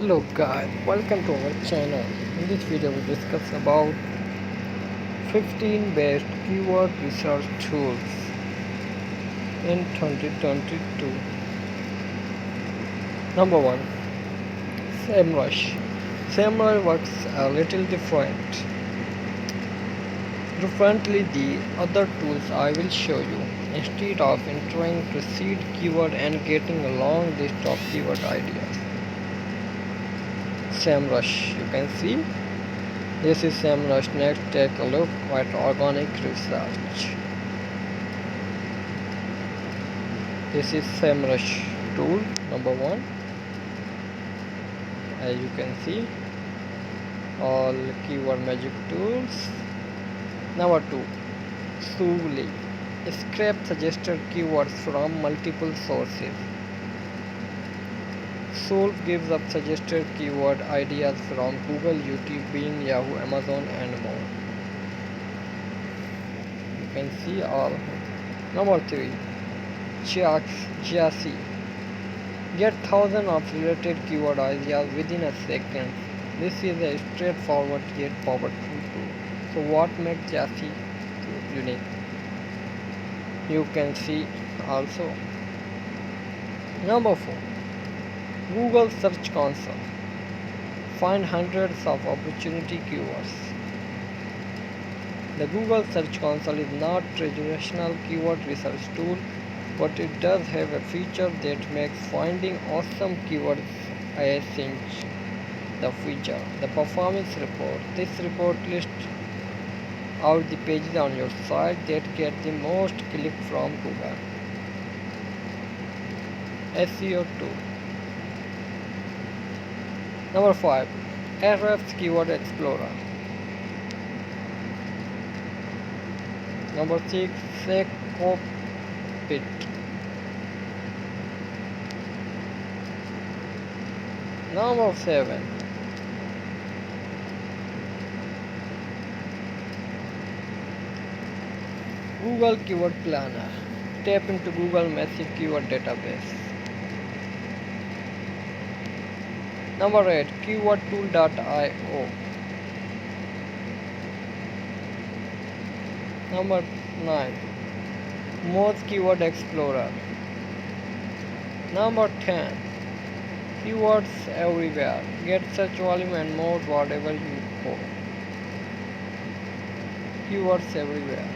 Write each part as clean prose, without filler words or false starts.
Hello guys, welcome to our channel. In this video we discuss about 15 best keyword research tools in 2022. Number 1. SEMrush. SEMrush works a little differently the other tools I will show you. Instead of entering seed keyword and getting a long list of keyword ideas. SEMrush, you can see. This is SEMrush. Next, take a look at organic research. This is SEMrush tool number 1. As you can see, all keyword magic tools. Number 2, Soovly. Scrape suggested keywords from multiple sources. Solve gives up suggested keyword ideas from Google, YouTube, Bing, Yahoo, Amazon and more. You can see all. Number 3. Jassy. Get thousands of related keyword ideas within a second. This is a straightforward yet powerful tool. So what makes Jassy unique? You can see also. Number 4. Google Search Console. Find hundreds of opportunity keywords. The Google Search Console is not a traditional keyword research tool, but it does have a feature that makes finding awesome keywords a cinch. The feature, the performance report. This report lists out the pages on your site that get the most clicks from Google. SEO tool. Number 5. Ahrefs Keyword Explorer. Number 6. Secopit. Number 7. Google Keyword Planner. Tap into Google massive keyword database. Number 8. Keywordtool.io. Number 9. Moz Keyword Explorer. Number 10. Keywords everywhere. Get search volume and more whatever you go. Keywords everywhere.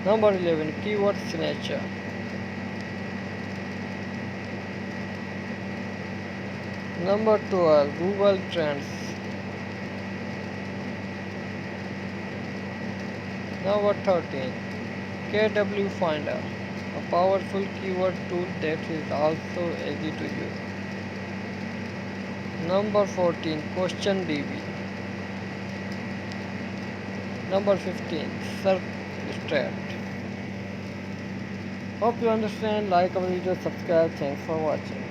Number 11. Keyword Signature. Number 12. Google Trends. Number 13. KW Finder, a powerful keyword tool that is also easy to use. Number 14. Question DB. Number 15. Search Strat. Hope you understand. Like our video, subscribe. Thanks for watching.